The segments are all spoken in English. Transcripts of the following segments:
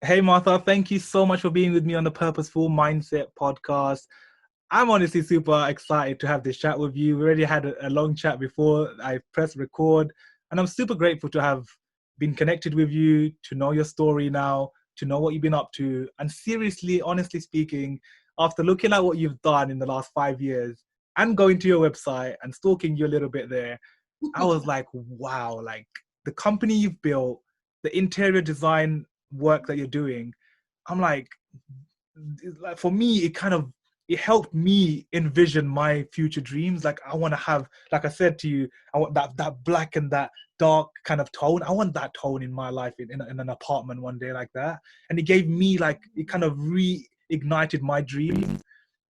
Hey, Martha, thank you so much for being with me on the Purposeful Mindset podcast. I'm honestly super excited to have this chat with you. We already had a long chat before I pressed record, and I'm super grateful to have been connected with you, to know your story now, to know what you've been up to. And seriously, honestly speaking, after looking at what you've done in the last 5 years and going to your website and stalking you a little bit there, I was like, wow, like the company you've built, the interior design work that you're doing, I'm like for me, it helped me envision my future dreams. Like I want to have, like I said to you, I want that black and that dark kind of tone. I want that tone in my life in an apartment one day like that. And it gave me like it kind of reignited my dreams.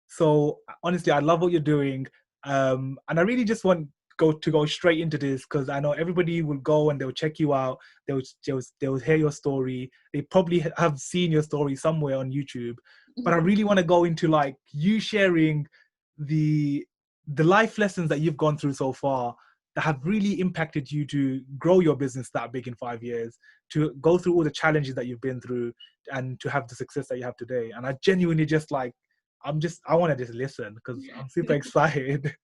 So honestly, I love what you're doing, and I really just want go straight into this because I know everybody will go and they'll check you out. They'll hear your story. They probably have seen your story somewhere on YouTube, but I really want to go into like you sharing the the life lessons that you've gone through so far that have really impacted you to grow your business that big in 5 years, to go through all the challenges that you've been through, and to have the success that you have today. And I genuinely just like I want to just listen because I'm super excited.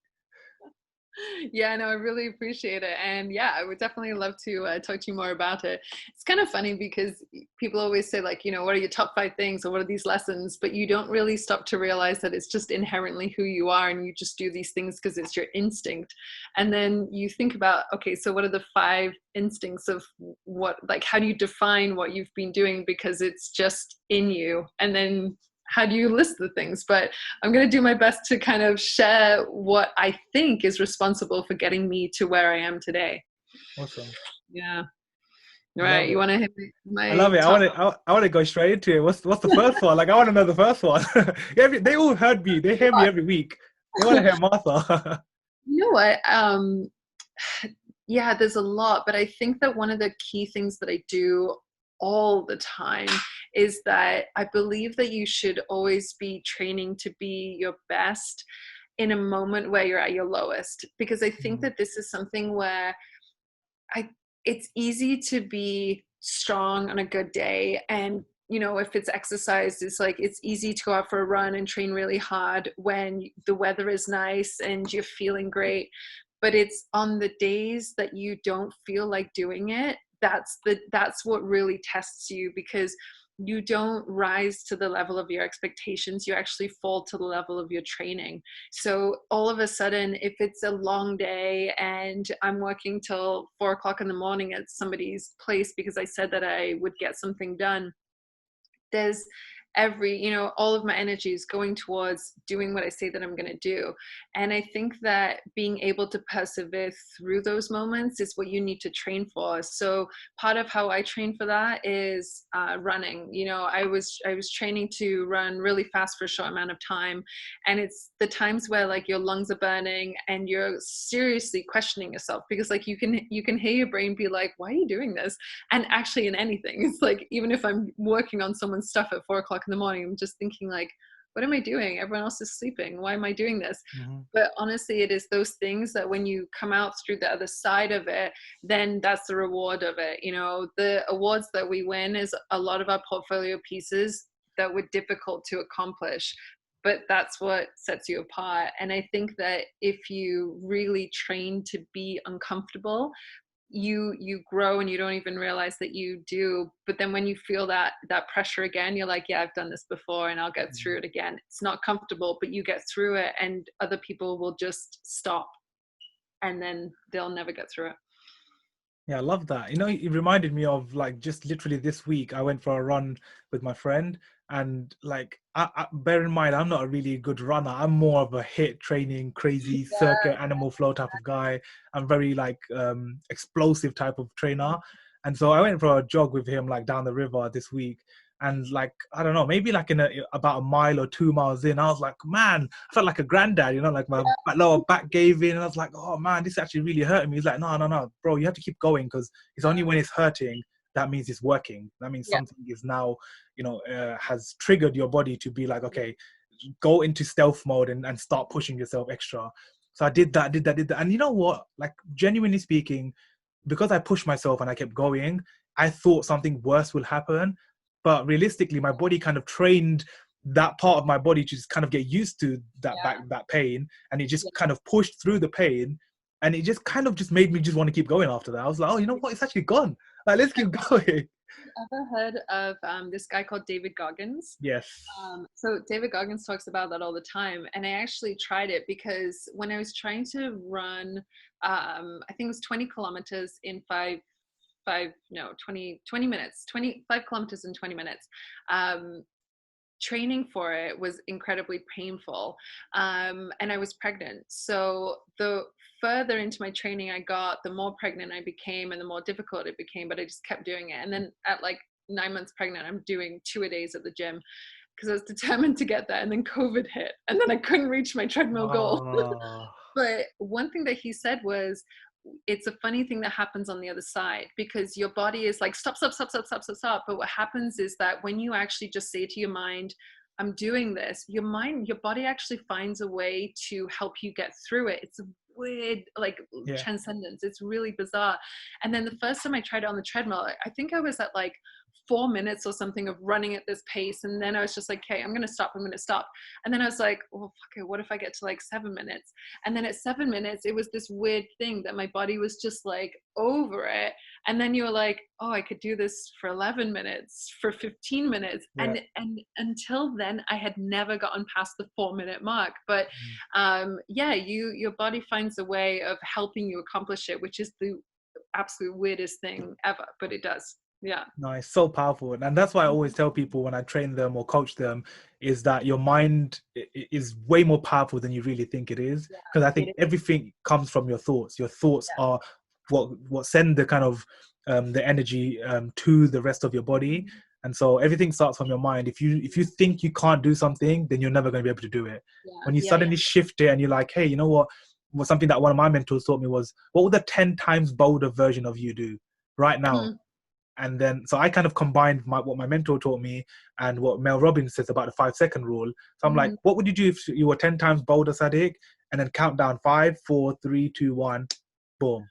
Yeah, no, I really appreciate it. And yeah, I would definitely love to talk to you more about it. It's kind of funny because people always say, like, what are your top 5 things or what are these lessons? But you don't really stop to realize that it's just inherently who you are and you just do these things because it's your instinct. And then you think about, okay, so what are the 5 instincts of what, like, how do you define what you've been doing because it's just in you? And then how do you list the things? But I'm going to do my best to kind of share what I think is responsible for getting me to where I am today. Awesome. Yeah. I Right. love You it. want to hit I love my it. top? I want to go straight into it. What's the first one? Like I want to know the first one. They all heard me. They hear me every week. They want to hear Martha. You know what? Yeah, there's a lot, but I think that one of the key things that I do all the time is that I believe that you should always be training to be your best in a moment where you're at your lowest, because I think Mhm. that this is something where I it's easy to be strong on a good day, and if it's exercise, it's like it's easy to go out for a run and train really hard when the weather is nice and you're feeling great. But it's on the days that you don't feel like doing it, that's what really tests you, because you don't rise to the level of your expectations, you actually fall to the level of your training. So all of a sudden, if it's a long day and I'm working till 4 o'clock in the morning at somebody's place because I said that I would get something done, there's all of my energy is going towards doing what I say that I'm going to do. And I think that being able to persevere through those moments is what you need to train for. So part of how I train for that is running. I was training to run really fast for a short amount of time, and it's the times where like your lungs are burning and you're seriously questioning yourself, because like you can hear your brain be like, why are you doing this? And actually in anything, it's like, even if I'm working on someone's stuff at 4 o'clock in the morning, I'm just thinking like, what am I doing? Everyone else is sleeping. Why am I doing this? Mhm. But honestly, it is those things that when you come out through the other side of it, then that's the reward of it. The awards that we win is a lot of our portfolio pieces that were difficult to accomplish, but that's what sets you apart. And I think that if you really train to be uncomfortable, you grow and you don't even realize that you do. But then when you feel that pressure again, you're like, yeah, I've done this before and I'll get through it again. It's not comfortable, but you get through it, and other people will just stop and then they'll never get through it. Yeah, I love that. It reminded me of like just literally this week, I went for a run with my friend, and like, bear in mind, I'm not a really good runner. I'm more of a hit training, crazy circuit animal flow type of guy. I'm very like explosive type of trainer, and so I went for a jog with him like down the river this week. And like, I don't know, maybe like about a mile or 2 miles in, I was like, man, I felt like a granddad, like my lower back gave in, and I was like, oh man, this is actually really hurting me. He's like, no, no, no, bro, you have to keep going, because it's only when it's hurting that means it's working. That means Yeah. something is now, has triggered your body to be like, okay, go into stealth mode and start pushing yourself extra. So I did that. And you know what? Like, genuinely speaking, because I pushed myself and I kept going, I thought something worse will happen. but realistically my body kind of trained that part of my body to just kind of get used to that that pain, and it just kind of pushed through the pain, and it just kind of just made me just want to keep going after that. I was like, oh, you know what, it's actually gone, like let's keep going. Ever heard of this guy called David Goggins? Yes. So David Goggins talks about that all the time, and I actually tried it because when I was trying to run, I think it was 20 kilometers in 20 minutes, 25 kilometers in 20 minutes. Training for it was incredibly painful, and I was pregnant. So the further into my training I got, the more pregnant I became and the more difficult it became, but I just kept doing it. And then at like 9 months pregnant, I'm doing 2-a-days at the gym because I was determined to get there. And then COVID hit, and then I couldn't reach my treadmill goal. But one thing that he said was, it's a funny thing that happens on the other side, because your body is like, stop. But what happens is that when you actually just say to your mind, I'm doing this, your body actually finds a way to help you get through it. It's a weird, like, transcendence. It's really bizarre. And then the first time I tried it on the treadmill, I think I was at like 4 minutes or something of running at this pace. And then I was just like, okay, I'm going to stop. And then I was like, oh, fuck it. What if I get to like 7 minutes? And then at 7 minutes, it was this weird thing that my body was just like over it. And then you were like, oh, I could do this for 11 minutes, for 15 minutes. And until then, I had never gotten past the 4-minute mark. But your body finds a way of helping you accomplish it, which is the absolute weirdest thing ever, but it does. Yeah. Nice. So powerful. And that's why I always tell people when I train them or coach them, is that your mind is way more powerful than you really think it is. Because I think everything comes from your thoughts. Your thoughts are what send the kind of the energy to the rest of your body. And so everything starts from your mind. If you think you can't do something, then you're never going to be able to do it. When you suddenly shift it and you're like, hey, you know what? Well, something that one of my mentors taught me was, what would the 10 times bolder version of you do right now? And then, so I kind of combined what my mentor taught me and what Mel Robbins says about the 5-second rule. So I'm like, what would you do if you were 10 times bolder, Sadiq? And then count down 5, 4, 3, 2, 1, boom.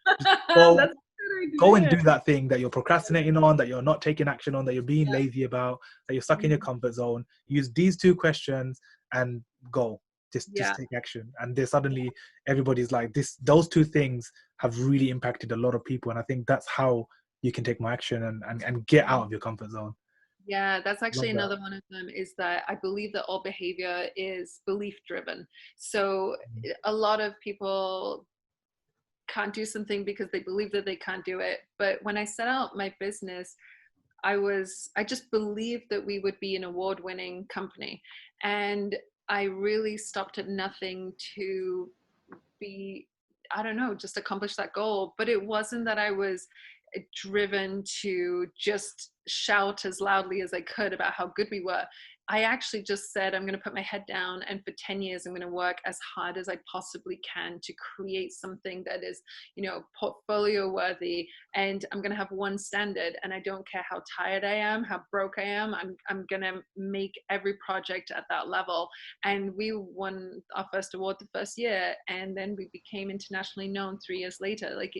Go and do that thing that you're procrastinating on, that you're not taking action on, that you're being lazy about, that you're stuck in your comfort zone. Use these 2 questions and go. Just take action. And there's suddenly everybody's like, those 2 things have really impacted a lot of people. And I think that's how you can take more action and get out of your comfort zone. Yeah, that's actually another one of them, is that I believe that all behavior is belief driven. So a lot of people can't do something because they believe that they can't do it. But when I set out my business, I just believed that we would be an award-winning company. And I really stopped at nothing to be, I don't know, just accomplish that goal. But it wasn't that I was driven to just shout as loudly as I could about how good we were. I actually just said, I'm going to put my head down, and for 10 years, I'm going to work as hard as I possibly can to create something that is, portfolio worthy. And I'm going to have one standard, and I don't care how tired I am, how broke I am. I'm going to make every project at that level. And we won our first award the first year, and then we became internationally known 3 years later. Like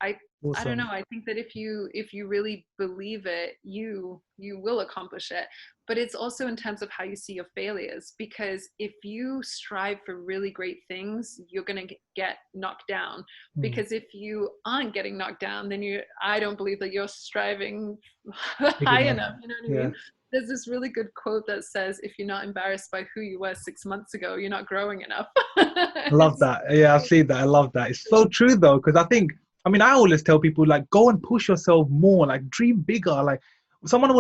I don't know. I think that if you really believe it, you will accomplish it. But it's also in terms of how you see your failures, because if you strive for really great things, you're going to get knocked down. Because if you aren't getting knocked down, then I don't believe that you're striving high enough. You know what I mean? There's this really good quote that says, if you're not embarrassed by who you were 6 months ago, you're not growing enough. I love that. Yeah, I've seen that. I love that. It's so true though, because I always tell people, like, go and push yourself more, like dream bigger. Like someone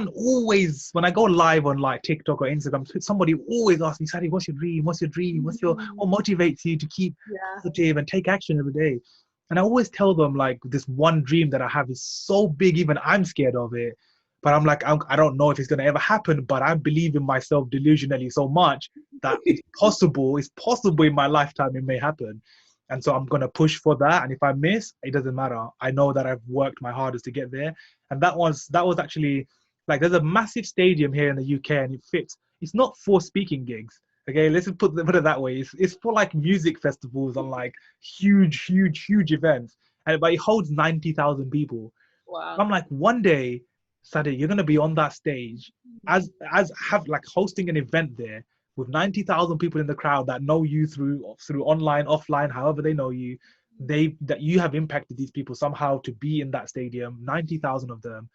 always, when I go live on like TikTok or Instagram, somebody always asks me, Sadi, what's your dream? What's your dream? What motivates you to keep positive and take action every day? And I always tell them, like, this one dream that I have is so big, even I'm scared of it. But I'm like, I don't know if it's going to ever happen, but I believe in myself delusionally so much that it's possible in my lifetime, it may happen. And so I'm going to push for that. And if I miss, it doesn't matter. I know that I've worked my hardest to get there. And that was actually, like, there's a massive stadium here in the UK, and it fits. It's not for speaking gigs. Okay, let's just put it that way. It's for like music festivals and like huge events. But it holds 90,000 people. Wow. I'm like, one day Sadiq, you're gonna be on that stage as have like hosting an event there with 90,000 people in the crowd that know you through online, offline, however they know you. That you have impacted these people somehow to be in that stadium, 90,000 of them,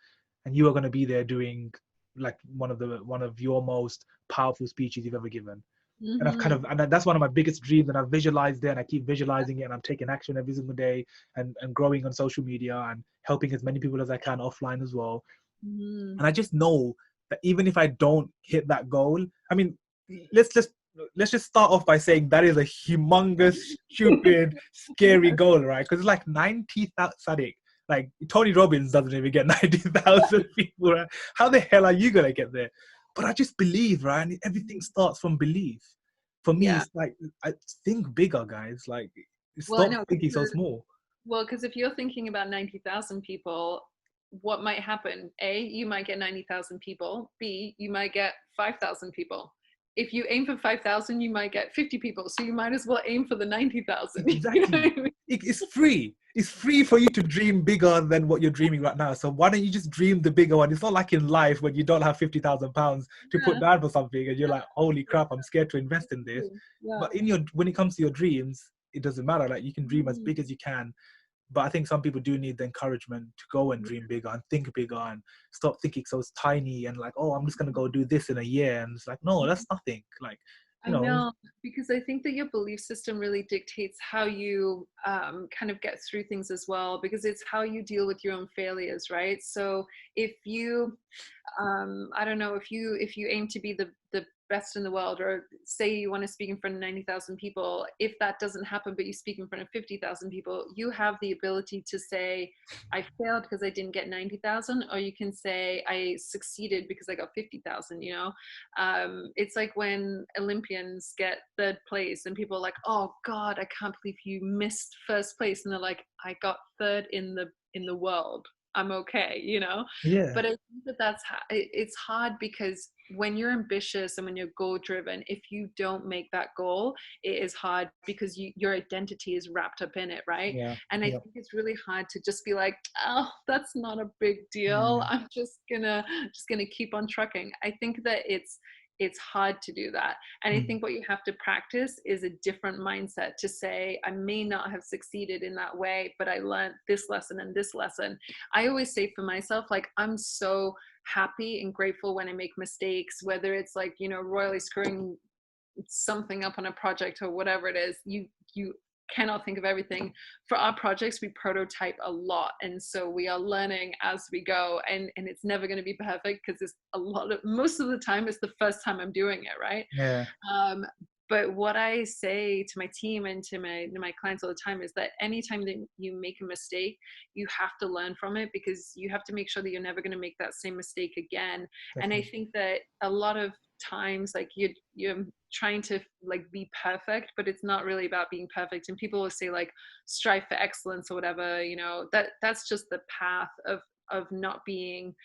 and you are gonna be there doing like one of your most powerful speeches you've ever given. And I've kind Mm-hmm. of, and that's one of my biggest dreams, and I've visualized it, and I keep visualizing it, and I'm taking action every single day, and growing on social media and helping as many people as I can offline as well. Mm-hmm. And I just know that even if I don't hit that goal, I mean, let's just start off by saying that is a humongous, stupid, scary goal, right? Because it's like 90,000, Sadiq. Like Tony Robbins doesn't even get 90,000 people. Right? How the hell are you gonna get there? But I just believe, right? And everything starts from belief. For me, Yeah. it's like I think bigger, guys. Like Well, I stop know. thinking so small. Well, because if you're thinking about 90,000 people, what might happen? A, you might get 90,000 people. B, you might get 5,000 people. If you aim for 5,000, you might get 50 people. So you might as well aim for the 90,000. You know what Exactly. I mean? It's free. It's free for you to dream bigger than what you're dreaming right now. So why don't you just dream the bigger one? It's not like in life when you don't have £50,000 to put Yeah. down for something and you're like, holy crap, I'm scared to invest in this. Yeah. But when it comes to your dreams, it doesn't matter. Like you can dream as Mhm. big as you can. But I think some people do need the encouragement to go and dream bigger and think bigger and stop thinking so tiny and like, oh, I'm just gonna go do this in a year. And it's like, no, that's nothing. Like, I know, because I think that your belief system really dictates how you kind of get through things as well, because it's how you deal with your own failures, right? So if you, I don't know, if you aim to be the best in the world, or say you want to speak in front of 90,000 people, if that doesn't happen, but you speak in front of 50,000 people, you have the ability to say, I failed because I didn't get 90,000, or you can say, I succeeded because I got 50,000, you know? It's like when Olympians get third place and people are like, oh God, I can't believe you missed first place. And they're like, I got third in the world. I'm okay, you know? yeah, But I think that it's hard, because when you're ambitious and when you're goal driven, if you don't make that goal, it is hard, because your identity is wrapped up in it, right? yeah, And I yeah, think it's really hard to just be like, oh, that's not a big deal. yeah, I'm just gonna keep on trucking. I think that it's hard to do that. And I mm, think what you have to practice is a different mindset to say, I may not have succeeded in that way, but I learned this lesson and this lesson. I always say for myself, like, I'm so happy and grateful when I make mistakes, whether it's like, royally screwing something up on a project or whatever it is. You cannot think of everything. For our projects, we prototype a lot, and so we are learning as we go, and it's never going to be perfect, because it's most of the time it's the first time I'm doing it, right? yeah, um, but what I say to my team and to my clients all the time is that anytime that you make a mistake, you have to learn from it, because you have to make sure that you're never going to make that same mistake again. And I definitely. think that a lot of times, like, you're trying to like be perfect, but it's not really about being perfect. And people will say like strive for excellence or whatever, that's just the path of not being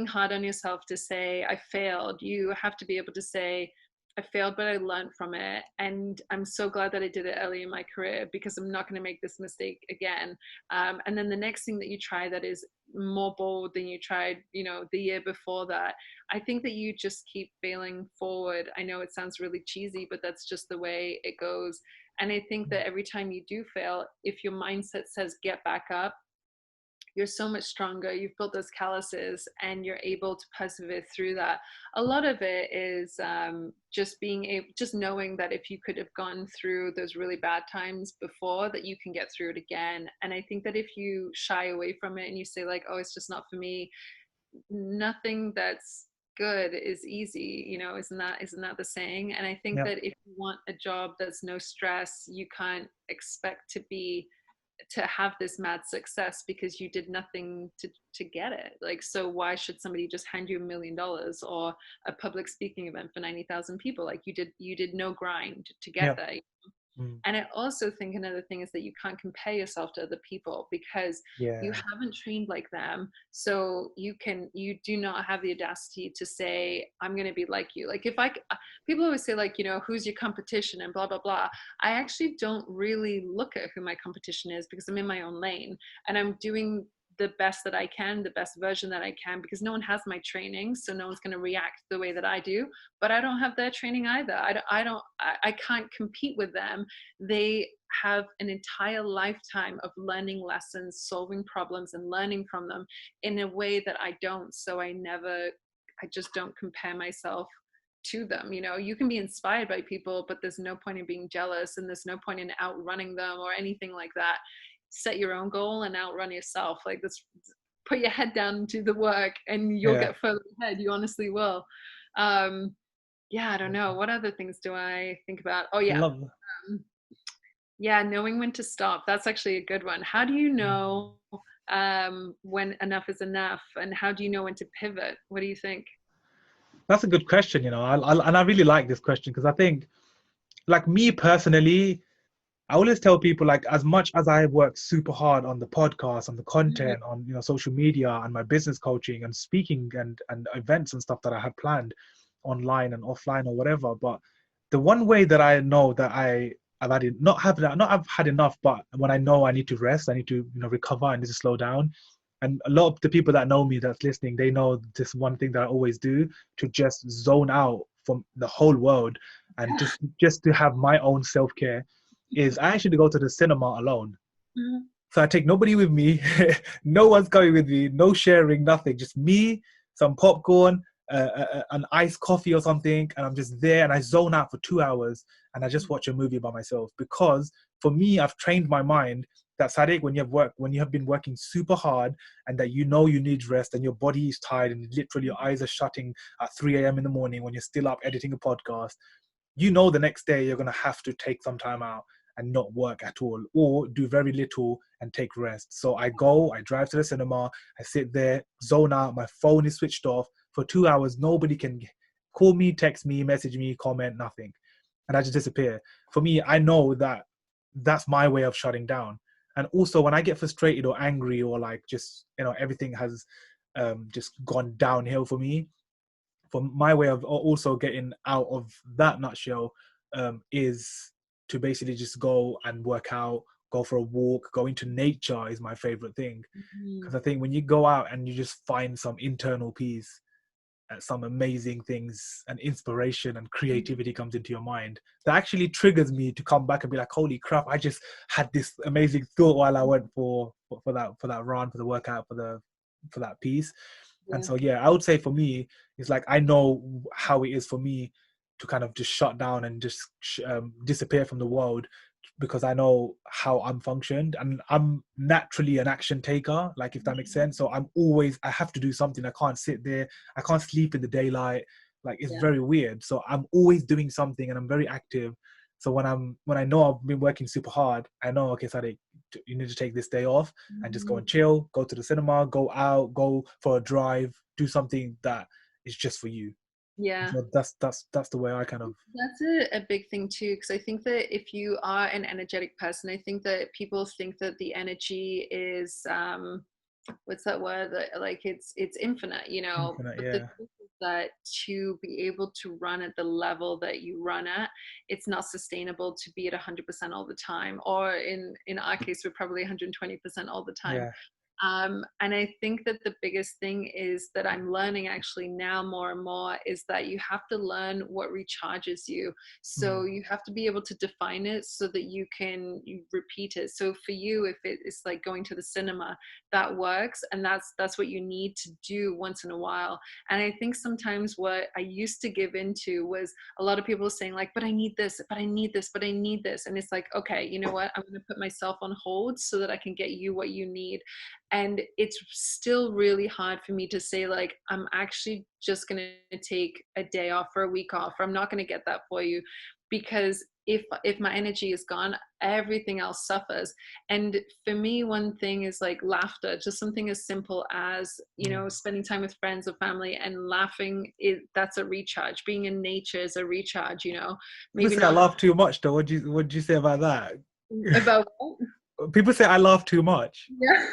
hard on yourself to say I failed. You have to be able to say I failed, but I learned from it. And I'm so glad that I did it early in my career, because I'm not going to make this mistake again. And then the next thing that you try that is more bold than you tried, the year before that, I think that you just keep failing forward. I know it sounds really cheesy, but that's just the way it goes. And I think that every time you do fail, if your mindset says get back up, you're so much stronger. You've built those calluses and you're able to persevere through that. A lot of it is just knowing that if you could have gone through those really bad times before, that you can get through it again. And I think that if you shy away from it and you say like, oh, it's just not for me, nothing that's good is easy, isn't that the saying? And I think Yeah, that if you want a job that's no stress, you can't expect to have this mad success, because you did nothing to get it. Like, so why should somebody just hand you $1 million or a public speaking event for 90,000 people? Like, you did no grind to get yeah, there. mm, And I also think another thing is that you can't compare yourself to other people, because you yeah, haven't trained like them. So you do not have the audacity to say, I'm going to be like you. Like, people always say like, who's your competition and blah, blah, blah. I actually don't really look at who my competition is, because I'm in my own lane and I'm doing the best that I can, the best version that I can, because no one has my training, so no one's going to react the way that I do, but I don't have their training either. I can't compete with them. They have an entire lifetime of learning lessons, solving problems, and learning from them in a way that I don't. So I just don't compare myself to them. You know, you can be inspired by people, but there's no point in being jealous, and there's no point in outrunning them or anything like that. Set your own goal and outrun yourself. Like, this, put your head down and do the work, and you'll get further ahead. You honestly will. Yeah, I don't know. What other things do I think about? Oh yeah. Yeah, knowing when to stop. That's actually a good one. How do you know when enough is enough, and how do you know when to pivot? What do you think? That's a good question, you know. And I really like this question, because I think, like, me personally, I always tell people, like, as much as I work super hard on the podcast, on the content, on, you know, social media, and my business coaching and speaking and events and stuff that I have planned online and offline or whatever, but the one way that I know that I've had I've had enough, but when I know I need to rest, I need to, you know, recover, I need to slow down. And a lot of the people that know me, that's listening, they know this one thing that I always do, to just zone out from the whole world, and just to have my own self-care, is I actually go to the cinema alone. Mm-hmm. So I take nobody with me. No one's going with me, no sharing, nothing, just me, some popcorn, an iced coffee or something, and I'm just there, and I zone out for 2 hours, and I just watch a movie by myself. Because for me, I've trained my mind that, Sadiq, when you have been working super hard, and that you know you need rest, and your body is tired, and literally your eyes are shutting at 3 a.m. in the morning when you're still up editing a podcast, you know the next day you're going to have to take some time out and not work at all, or do very little and take rest. So I drive to the cinema, I sit there, zone out, my phone is switched off for 2 hours. Nobody can call me, text me, message me, comment, nothing. And I just disappear. For me, I know that that's my way of shutting down. And also, when I get frustrated or angry, or like, just, you know, everything has just gone downhill for me, for my way of also getting out of that nutshell, is to basically just go and work out, go for a walk, go into nature is my favorite thing. Because I think when you go out and you just find some internal peace, some amazing things and inspiration and creativity comes into your mind, that actually triggers me to come back and be like, holy crap, I just had this amazing thought while I went for that run, for the workout, for that piece. And so, yeah, I would say for me, it's like, I know how it is for me to kind of just shut down and just disappear from the world, because I know how I'm functioned, and I'm naturally an action taker, like, if that makes sense. So I have to do something. I can't sit there. I can't sleep in the daylight. Like, it's very weird. So I'm always doing something, and I'm very active. So when I know I've been working super hard, I know, okay, Sadiq, you need to take this day off and just go and chill, go to the cinema, go out, go for a drive, do something that is just for you. Yeah. So that's the way I kind of. That's a big thing too, because I think that if you are an energetic person, I think that people think that the energy is what's that word, like it's infinite, you know. Infinite, but yeah. the truth is that to be able to run at the level that you run at, it's not sustainable to be at 100% all the time, or in our case, we're probably 120% all the time. Yeah. And I think that the biggest thing is that I'm learning actually now more and more is that you have to learn what recharges you. So you have to be able to define it so that you repeat it. So for you, if it is like going to the cinema, that works. And that's what you need to do once in a while. And I think sometimes what I used to give into was a lot of people saying like, but I need this, but I need this, but I need this. And it's like, okay, you know what? I'm going to put myself on hold so that I can get you what you need. And it's still really hard for me to say, like, I'm actually just going to take a day off or a week off, or I'm not going to get that for you, because if my energy is gone, everything else suffers. And for me, one thing is like laughter, just something as simple as, you know, spending time with friends or family and laughing, that's a recharge. Being in nature is a recharge, you know. Maybe people say I laugh too much though. What'd you say about that? About what? People say I laugh too much. Yeah.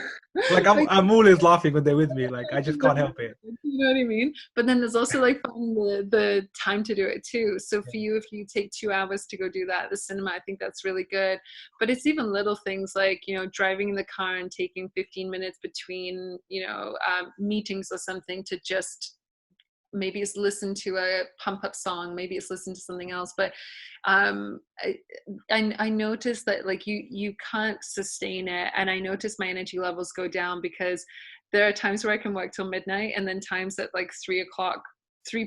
Like I'm always laughing when they're with me. Like I just can't help it. You know what I mean? But then there's also like finding the time to do it too. So for you, if you take 2 hours to go do that at the cinema, I think that's really good. But it's even little things like, you know, driving in the car and taking 15 minutes between, you know, meetings or something to just maybe it's listen to a pump up song, maybe it's listen to something else. But um I, I noticed that like you can't sustain it, and I notice my energy levels go down because there are times where I can work till midnight, and then times at like 3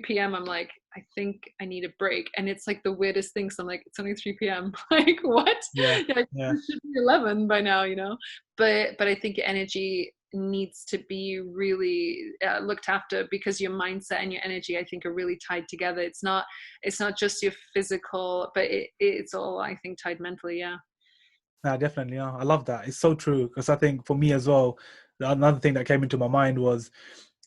p.m. I'm like, I think I need a break. And it's like the weirdest thing. So I'm like, it's only 3 p.m. Like, what? Yeah, Like, yeah. it should be 11 by now, you know? But I think energy needs to be really looked after, because your mindset and your energy, I think, are really tied together. It's not just your physical, but it's all, I think, tied mentally. Yeah. No, definitely. Yeah. I love that. It's so true, because I think for me as well, another thing that came into my mind was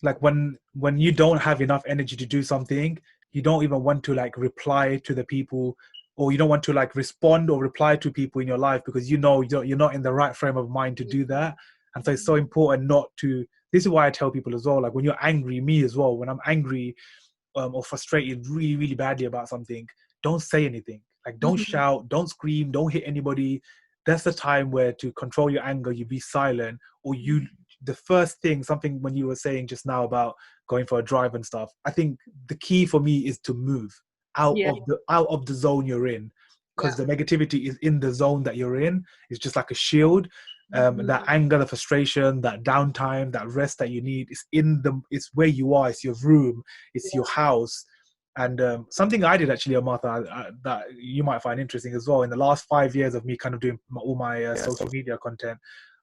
like when you don't have enough energy to do something, you don't even want to like reply to the people, or you don't want to like respond or reply to people in your life, because you know you're not in the right frame of mind to do that. And so it's so important not to. This is why I tell people as well, like when you're angry, me as well, when I'm angry, or frustrated really, really badly about something, don't say anything. Like, don't Mhm. shout, don't scream, don't hit anybody. That's the time where to control your anger, you be silent, or the first thing, something when you were saying just now about going for a drive and stuff, I think the key for me is to move Yeah. out of the zone you're in, Yeah. because the negativity is in the zone that you're in. It's just like a shield. That Mhm. anger, the frustration, that downtime, that rest that you need is it's where you are. It's your room, it's your house. And something I did actually, Martha, that you might find interesting as well. In the last 5 years of me kind of doing all my social media content,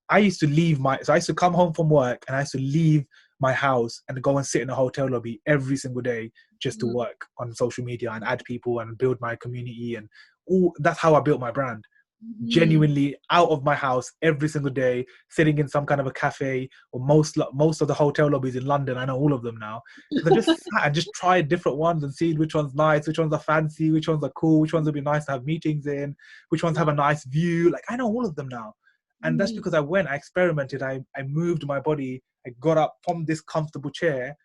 so I used to come home from work and I used to leave my house and go and sit in a hotel lobby every single day just to Mhm. work on social media and add people and build my community. And all that's how I built my brand. Mhm. Genuinely out of my house every single day, sitting in some kind of a cafe, or most of the hotel lobbies in London. I know all of them now, because I just sat and just tried different ones and see which one's nice, which ones are fancy, which ones are cool, which ones would be nice to have meetings in, which ones have a nice view. Like, I know all of them now. And that's Mhm. because I experimented, I moved my body, I got up from this comfortable chair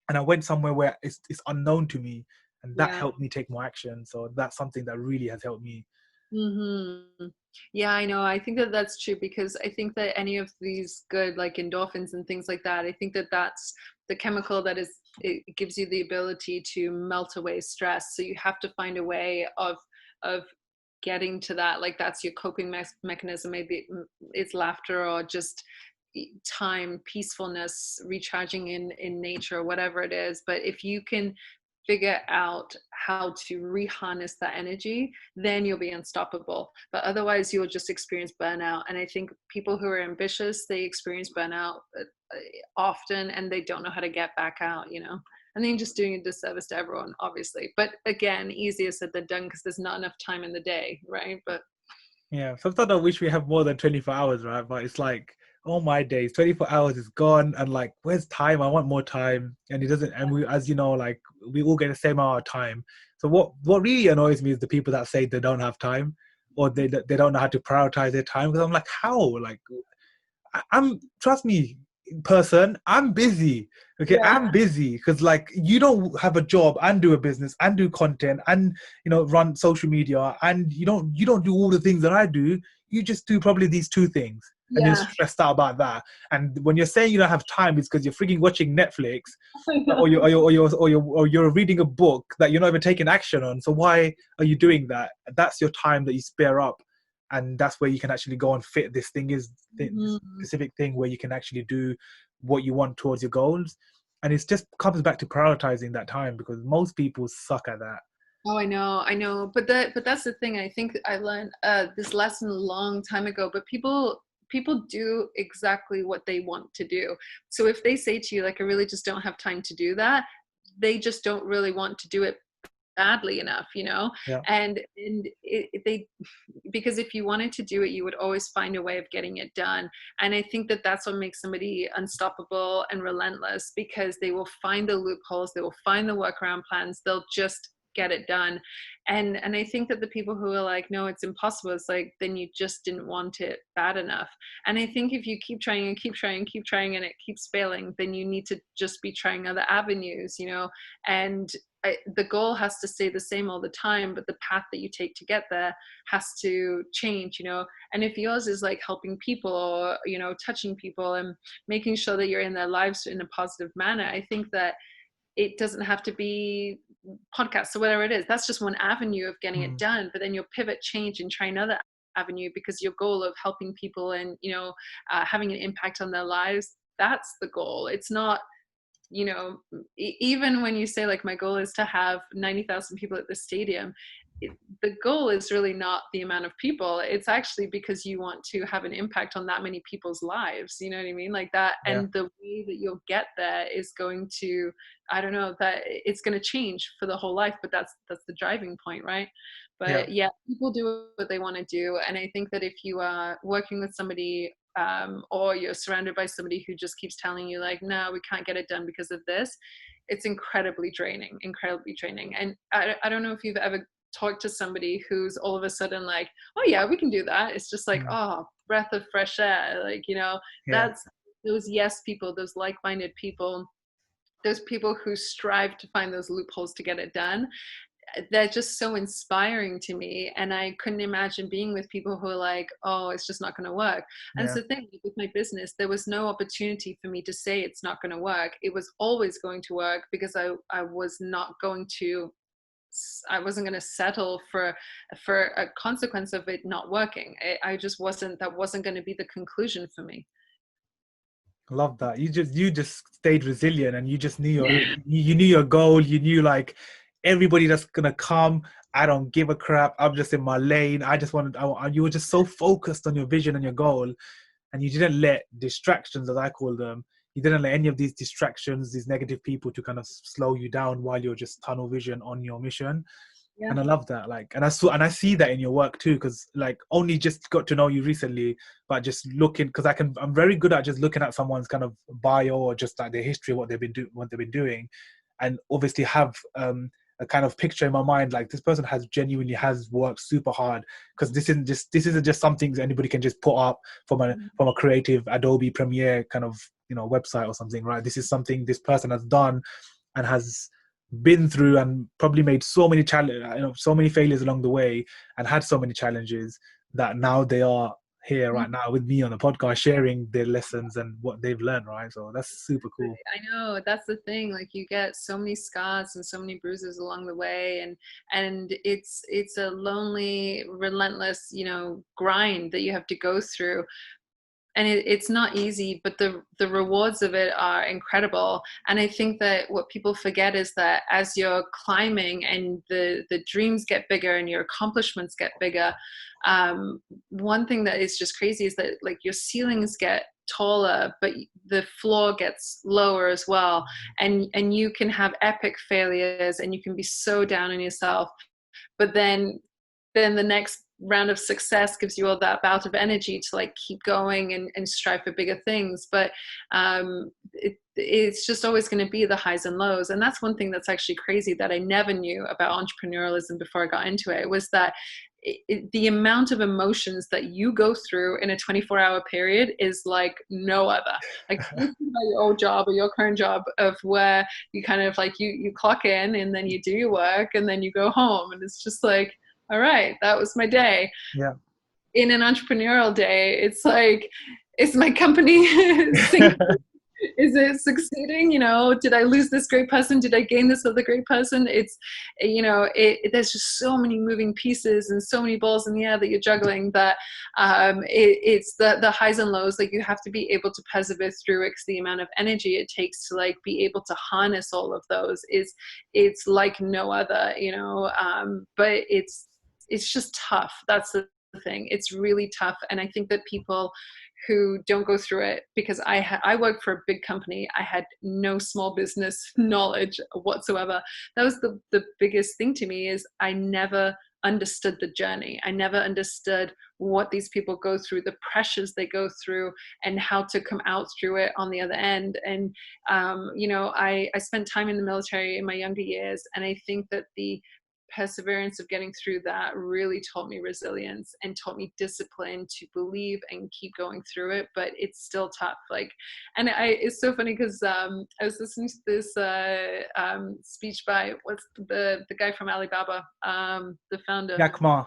and I went somewhere where it's unknown to me, and that Yeah. helped me take more action. So that's something that really has helped me. Mhm. Yeah, I know. I think that that's true, because I think that any of these good, like endorphins and things like that, I think that that's the chemical that it gives you the ability to melt away stress. So you have to find a way of getting to that. Like, that's your coping mechanism. Maybe it's laughter, or just time, peacefulness, recharging in nature, whatever it is. But if you can figure out how to reharness that energy, then you'll be unstoppable. But otherwise, you'll just experience burnout. And I think people who are ambitious, they experience burnout often, and they don't know how to get back out, you know. And then just doing a disservice to everyone, obviously. But again, easier said than done, because there's not enough time in the day, right? But Yeah, sometimes I wish we have more than 24 hours, right? But it's like, oh my days, 24 hours is gone. And like, where's time? I want more time. And it doesn't, and we, as you know, like we all get the same amount of time. So what really annoys me is the people that say they don't have time, or they don't know how to prioritize their time. Because I'm like, how? Like, I'm trust me, person, I'm busy. Okay, yeah, I'm busy because like you don't have a job and do a business and do content and run social media, and you don't do all the things that I do. You just do probably these two things, and you're yeah. stressed out about that. And when you're saying you don't have time, it's because you're freaking watching Netflix, I know. or you're reading a book that you're not even taking action on. So why are you doing that? That's your time that you spare up, and that's where you can actually go and fit this Mhm. specific thing where you can actually do what you want towards your goals. And it just comes back to prioritizing that time, because most people suck at that. Oh, I know. But that's the thing. I think I learned this lesson a long time ago. But people do exactly what they want to do. So if they say to you, like, I really just don't have time to do that, they just don't really want to do it badly enough, you know. Yeah. They, because if you wanted to do it, you would always find a way of getting it done. And I think that that's what makes somebody unstoppable and relentless, because they will find the loopholes, they will find the workaround plans, they'll just get it done. And I think that the people who are like, no, it's impossible, it's like, then you just didn't want it bad enough. And I think if you keep trying and keep trying and keep trying and it keeps failing, then you need to just be trying other avenues, you know. And the goal has to stay the same all the time, but the path that you take to get there has to change, you know. And if yours is like helping people, or, you know, touching people and making sure that you're in their lives in a positive manner, I think that it doesn't have to be podcasts or whatever it is. That's just one avenue of getting it done. But then you'll pivot, change, and try another avenue, because your goal of helping people and, you know, having an impact on their lives, that's the goal. It's not, you know, even when you say like, my goal is to have 90,000 people at the stadium, the goal is really not the amount of people. It's actually because you want to have an impact on that many people's lives. You know what I mean? Like that. Yeah. And the way that you'll get there is going to, I don't know, that it's going to change for the whole life, but that's the driving point, right? But yeah, people do what they want to do. And I think that if you are working with somebody, or you're surrounded by somebody who just keeps telling you like, no, we can't get it done because of this, it's incredibly draining. And I don't know if you've ever talked to somebody who's all of a sudden like, oh yeah, we can do that. It's just like, oh, breath of fresh air. Like, you know, that's those yes people, those like-minded people, those people who strive to find those loopholes to get it done. They're just so inspiring to me. And I couldn't imagine being with people who are like, oh, it's just not going to work. And it's the thing with my business, there was no opportunity for me to say it's not going to work. It was always going to work, because I wasn't going to settle for a consequence of it not working. I just wasn't, that wasn't going to be the conclusion for me. Love that. You just stayed resilient, and you just knew you knew your goal. You knew like, everybody that's gonna come, I don't give a crap. I'm just in my lane. You were just so focused on your vision and your goal, and you didn't let distractions, as I call them, you didn't let any of these distractions, these negative people, to kind of slow you down while you're just tunnel vision on your mission. Yeah. And I love that. Like, and I see that in your work too, because like, only just got to know you recently, but just looking, because I'm very good at just looking at someone's kind of bio, or just like their history, what they've been doing, and obviously have a kind of picture in my mind, like, this person genuinely has worked super hard, because this isn't just something that anybody can just put up from a creative Adobe Premiere kind of, you know, website or something, right? This is something this person has done and has been through, and probably made so many so many failures along the way, and had so many challenges, that now they are here right now with me on the podcast, sharing their lessons and what they've learned, right? So that's super cool. I know, that's the thing. Like, you get so many scars and so many bruises along the way, and it's a lonely, relentless, you know, grind that you have to go through. And it's not easy, but the rewards of it are incredible. And I think that what people forget is that as you're climbing and the dreams get bigger and your accomplishments get bigger, one thing that is just crazy is that like your ceilings get taller, but the floor gets lower as well. And you can have epic failures, and you can be so down on yourself, but then the next round of success gives you all that bout of energy to like keep going and strive for bigger things. But it's just always going to be the highs and lows. And that's one thing that's actually crazy that I never knew about entrepreneurialism before I got into it, was that the amount of emotions that you go through in a 24-hour period is like no other. Like, think about your old job or your current job, of where you kind of like, you clock in and then you do your work and then you go home, and it's just like, all right, that was my day. Yeah. In an entrepreneurial day, it's like, is my company is it succeeding? You know, did I lose this great person? Did I gain this other great person? It's, you know, there's just so many moving pieces and so many balls in the air that you're juggling, that it's the highs and lows. Like, you have to be able to persevere through it, because the amount of energy it takes to like be able to harness all of those it's like no other, you know. But it's just tough. That's the thing. It's really tough. And I think that people who don't go through it, because I worked for a big company. I had no small business knowledge whatsoever. That was the biggest thing to me, is I never understood the journey. I never understood what these people go through, the pressures they go through, and how to come out through it on the other end. And, you know, I spent time in the military in my younger years, and I think that the perseverance of getting through that really taught me resilience and taught me discipline to believe and keep going through it. But it's still tough. Like, and it's so funny because I was listening to this speech by what's the guy from Alibaba, the founder. Jack Ma.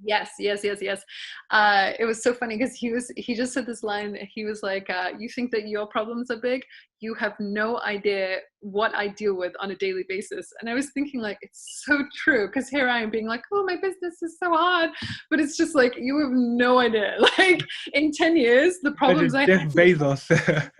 Yes. It was so funny because he just said this line. He was like, you think that your problems are big? You have no idea what I deal with on a daily basis. And I was thinking, like, it's so true, because here I am being like, oh, my business is so hard. But it's just like, you have no idea. Like, in 10 years, the problems I Jeff had. Bezos.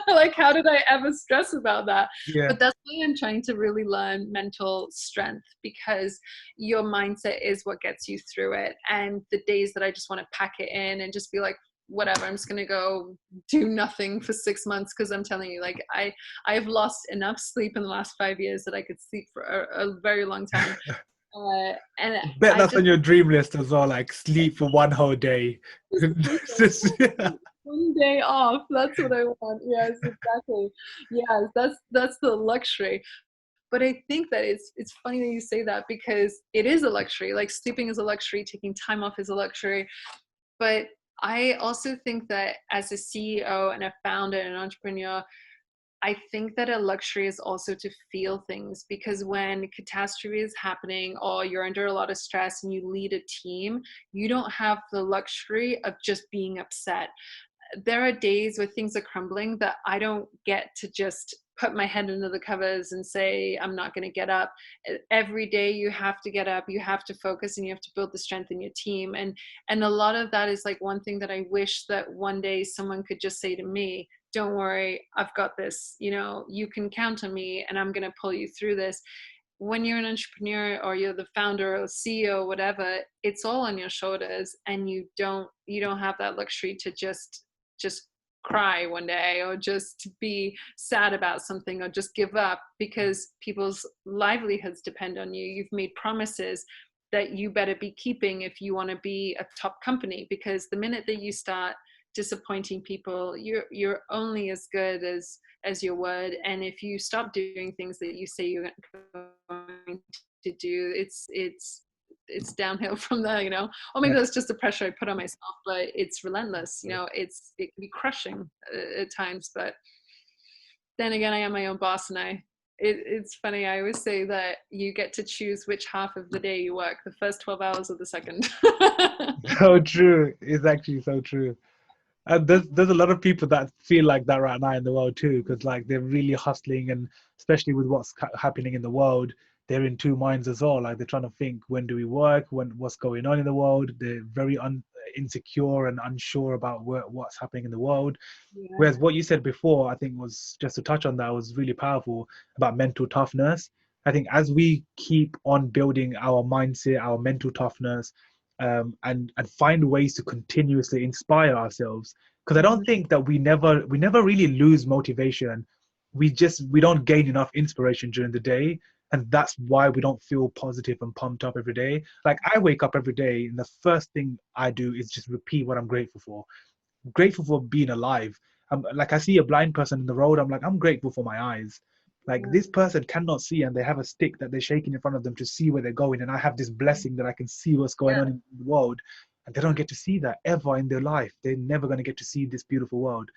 Like, how did I ever stress about that? Yeah. But that's why I'm trying to really learn mental strength, because your mindset is what gets you through it. And the days that I just want to pack it in and just be like, whatever, I'm just going to go do nothing for 6 months, because I'm telling you, like, I've lost enough sleep in the last 5 years that I could sleep for a very long time. And Bet I that's just on your dream list as well, like sleep for one whole day. Yeah. one day off, that's what I want. Yes, exactly. Yes, that's the luxury. But I think that it's funny that you say that, because it is a luxury. Like, sleeping is a luxury, taking time off is a luxury. But I also think that as a CEO and a founder and an entrepreneur, I think that a luxury is also to feel things, because when catastrophe is happening or you're under a lot of stress and you lead a team, you don't have the luxury of just being upset. There are days where things are crumbling that I don't get to just put my head under the covers and say, I'm not going to get up. Every day you have to get up, you have to focus, and you have to build the strength in your team. And a lot of that is like one thing that I wish that one day someone could just say to me, don't worry, I've got this, you can count on me, and I'm going to pull you through this. When you're an entrepreneur or you're the founder or CEO, whatever, it's all on your shoulders, and you don't have that luxury to just cry one day, or just be sad about something, or just give up, because people's livelihoods depend on you. You've made promises that you better be keeping if you want to be a top company, because the minute that you start disappointing people, you're only as good as your word. And if you stop doing things that you say you're going to do, it's downhill from there, or maybe that's just the pressure I put on myself, but it's relentless. It can be crushing at times. But then again, I am my own boss, and it's funny, I always say that you get to choose which half of the day you work, the first 12 hours or the second. So true. It's actually so true. And there's a lot of people that feel like that right now in the world too, because like they're really hustling, and especially with what's happening in the world, they're in two minds as well. Like they're trying to think, when do we work? What's going on in the world? They're very insecure and unsure about what's happening in the world. Yeah. Whereas what you said before, I think, was just to touch on that, was really powerful about mental toughness. I think as we keep on building our mindset, our mental toughness, and find ways to continuously inspire ourselves, because I don't think that we never really lose motivation. We don't gain enough inspiration during the day, and that's why we don't feel positive and pumped up every day. Like, I wake up every day and the first thing I do is just repeat what I'm grateful for. Grateful for being alive. Like, I see a blind person in the road, I'm like, I'm grateful for my eyes. Like, this person cannot see, and they have a stick that they're shaking in front of them to see where they're going, and I have this blessing that I can see what's going on in the world, and they don't get to see that ever in their life. They're never going to get to see this beautiful world.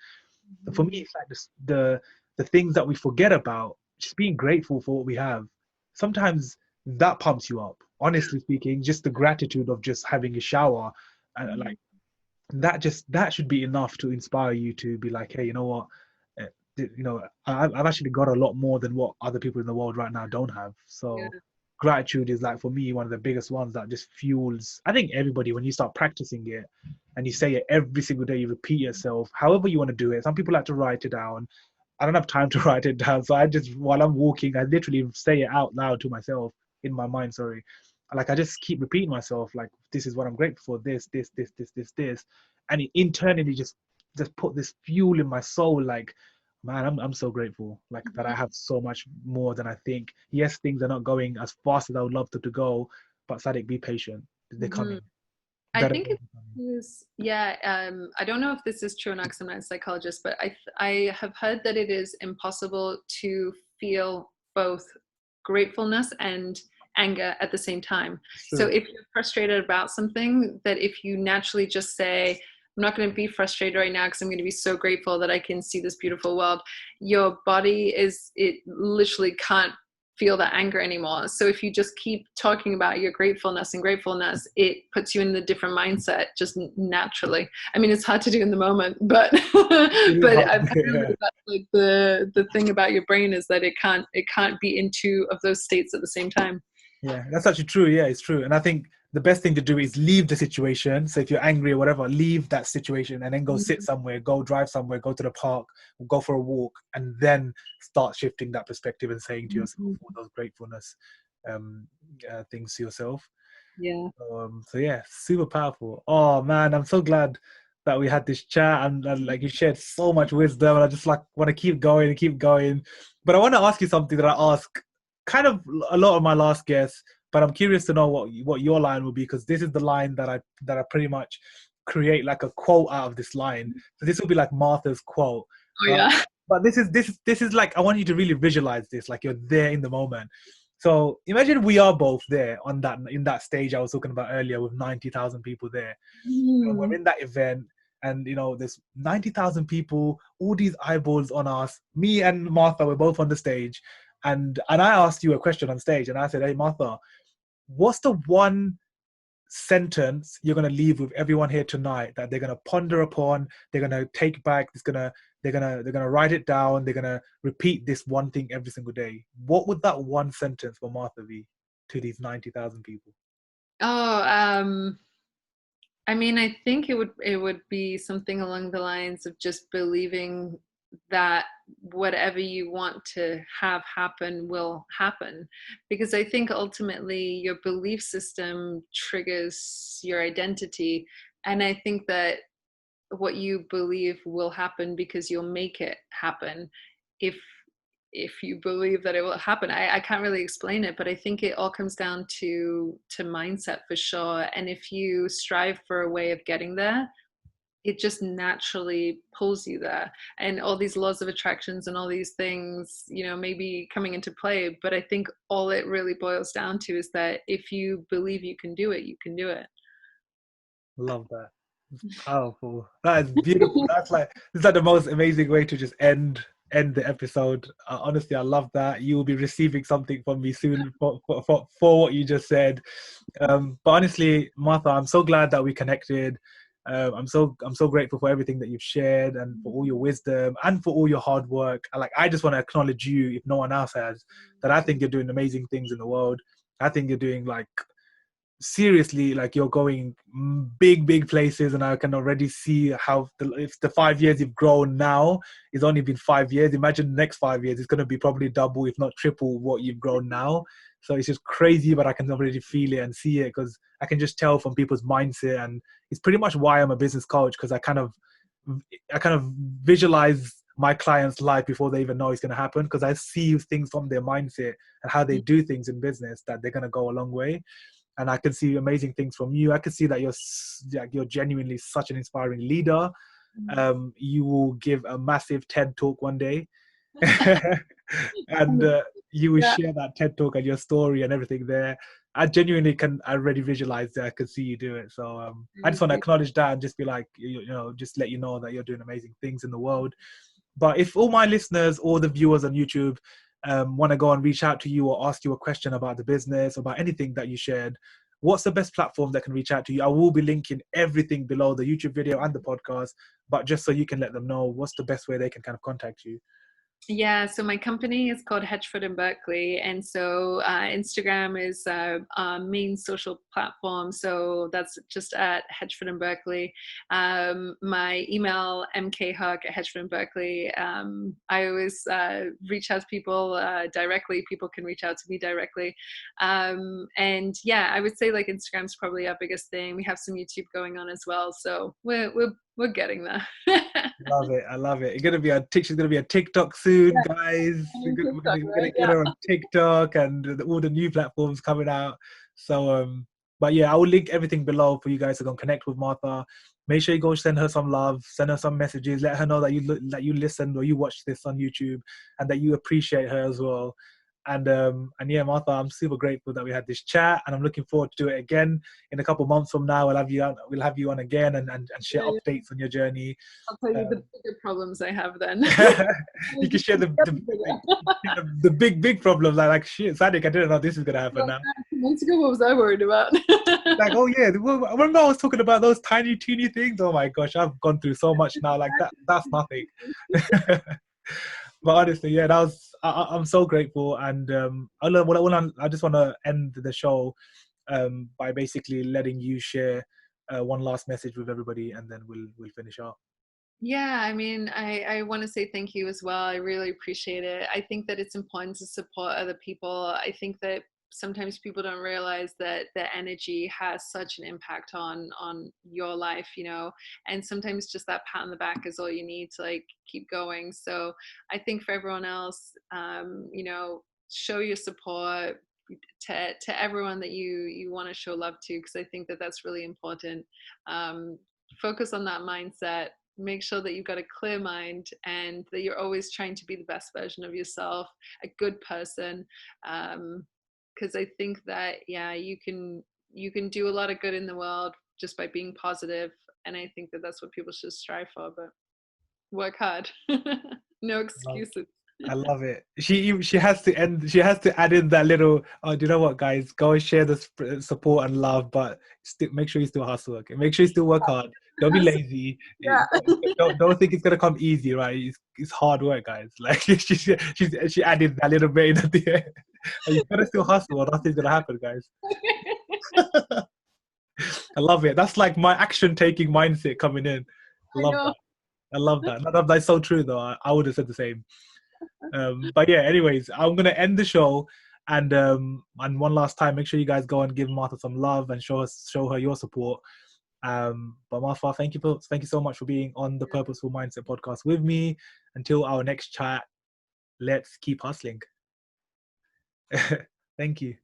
And for me, it's like the things that we forget about, just being grateful for what we have. Sometimes that pumps you up, honestly speaking. Just the gratitude of just having a shower, and like, that should be enough to inspire you to be like, hey, you know what, I've actually got a lot more than what other people in the world right now don't have. So gratitude is, like, for me, one of the biggest ones that just fuels, I think, everybody. When you start practicing it and you say it every single day, you repeat yourself however you want to do it. Some people like to write it down. I don't have time to write it down, so I just, while I'm walking, I literally say it out loud to myself, in my mind, sorry. Like, I just keep repeating myself, like, this is what I'm grateful for, this, and it internally just put this fuel in my soul. Like, man, I'm so grateful, like, that I have so much more than I think. Yes, things are not going as fast as I would love them to go, but Sadiq, be patient. They're coming. I think it is, I don't know if this is true or not, because I'm not a psychologist, but I have heard that it is impossible to feel both gratefulness and anger at the same time. So True. if you're frustrated about something, that if you naturally just say, I'm not going to be frustrated right now because I'm going to be so grateful that I can see this beautiful world, your body it literally can't feel that anger anymore. So if you just keep talking about your gratefulness, it puts you in the different mindset just naturally. I mean, it's hard to do in the moment, but It is but hard. I've kind of heard that, like, the thing about your brain is that it can't be in two of those states at the same time. Yeah, that's actually true. Yeah, it's true. And I think the best thing to do is leave the situation. So if you're angry or whatever, leave that situation and then go sit somewhere, go drive somewhere, go to the park, go for a walk, and then start shifting that perspective and saying to yourself all those gratefulness things to yourself. Yeah. So yeah, super powerful. Oh man, I'm so glad that we had this chat and like you shared so much wisdom, and I just like want to keep going and keep going. But I want to ask you something that I ask kind of a lot of my last guests, but I'm curious to know what your line will be, because this is the line that I pretty much create like a quote out of this line. So this will be like Martha's quote, Oh right? yeah. But this is like, I want you to really visualize this, like you're there in the moment. So imagine we are both there in that stage I was talking about earlier with 90,000 people there. We're in that event, and there's 90,000 people, all these eyeballs on us. Me and Martha were both on the stage, and I asked you a question on stage, and I said, "Hey Martha, what's the one sentence you're going to leave with everyone here tonight that they're going to ponder upon, they're going to take back, they're going to write it down, they're going to repeat this one thing every single day? What would that one sentence for Martha be to these 90,000 people?" Oh, I mean, I think it would be something along the lines of just believing that whatever you want to have happen will happen. Because I think ultimately your belief system triggers your identity. And I think that what you believe will happen because you'll make it happen. If you believe that it will happen, I can't really explain it, but I think it all comes down to mindset for sure. And if you strive for a way of getting there, it just naturally pulls you there. And all these laws of attractions and all these things, maybe coming into play. But I think all it really boils down to is that if you believe you can do it, you can do it. Love that. It's powerful. That is beautiful. It's like the most amazing way to just end the episode. Honestly, I love that. You will be receiving something from me soon for what you just said. But honestly, Martha, I'm so glad that we connected. I'm so grateful for everything that you've shared and for all your wisdom and for all your hard work. I just want to acknowledge you, if no one else has, that I think you're doing amazing things in the world. I think you're doing seriously, you're going big places, and I can already see how if the 5 years you've grown now, it's only been 5 years. Imagine the next 5 years, it's going to be probably double if not triple what you've grown now. So it's just crazy, but I can already feel it and see it, because I can just tell from people's mindset. And it's pretty much why I'm a business coach, because I kind of visualize my clients' life before they even know it's going to happen, because I see things from their mindset and how they do things in business that they're going to go a long way. And I can see amazing things from you. I can see that you're genuinely such an inspiring leader. You will give a massive TED talk one day, and you will Yeah. share that TED talk and your story and everything there. I genuinely can already visualize that. I can see you do it. So I just want to acknowledge that and just be like, just let you know that you're doing amazing things in the world. But if all my listeners or the viewers on YouTube want to go and reach out to you or ask you a question about the business, about anything that you shared, what's the best platform that can reach out to you? I will be linking everything below the YouTube video and the podcast, but just so you can let them know, what's the best way they can kind of contact you? Yeah, so my company is called Hedgeford Berkley, and so Instagram is our main social platform. So that's just at Hedgeford Berkley. My email mkhook@hedgefordberkley. I always reach out to people directly. People can reach out to me directly, and yeah, I would say Instagram's probably our biggest thing. We have some YouTube going on as well, so we're getting there. Love it. I love it. She's gonna be a TikTok soon, Yeah, guys. We're gonna, TikTok, we're gonna right? get Yeah. her on TikTok and all the new platforms coming out. So but yeah, I will link everything below for you guys to go and connect with Martha. Make sure you go send her some love, send her some messages, let her know that you listened or you watched this on YouTube and that you appreciate her as well. And yeah, Martha, I'm super grateful that we had this chat, and I'm looking forward to do it again in a couple of months from now. We'll have you on again and share Yeah, yeah. updates on your journey. I'll tell you the Um, bigger problems I have then. you can share the big problems. Like shit, Sadiq, I didn't know this is gonna happen now. 2 months ago, what was I worried about? Like, oh yeah, remember I was talking about those tiny, teeny things? Oh my gosh, I've gone through so much now. Like that's nothing. But honestly, yeah, I'm so grateful, and I just want to end the show by basically letting you share one last message with everybody, and then we'll finish up. Yeah, I mean, I want to say thank you as well. I really appreciate it. I think that it's important to support other people. I think that sometimes people don't realize that their energy has such an impact on your life, you know, and sometimes just that pat on the back is all you need to like keep going. So I think for everyone else, you know, show your support to everyone that you want to show love to, because I think that that's really important. Focus on that mindset, make sure that you've got a clear mind and that you're always trying to be the best version of yourself, a good person. Because I think that, yeah, you can do a lot of good in the world just by being positive, and I think that that's what people should strive for. But work hard. No excuses. I love it. She has to end. She has to add in that little. Oh, do you know what, guys? Go and share the support and love, but make sure you still hustle. Okay, make sure you still work hard. Don't be lazy. Yeah. Don't think it's gonna come easy, right? It's hard work, guys. Like she added that little bit at the end. You gotta still hustle, or nothing's gonna happen, guys. I love it. That's like my action taking mindset coming in. I know. I love that. That's so true, though. I would have said the same. But yeah, anyways, I'm gonna end the show, and one last time, make sure you guys go and give Martha some love and show her your support. But Martha, thank you so much for being on the Purposeful Mindset podcast with me. Until our next chat, let's keep hustling. Thank you.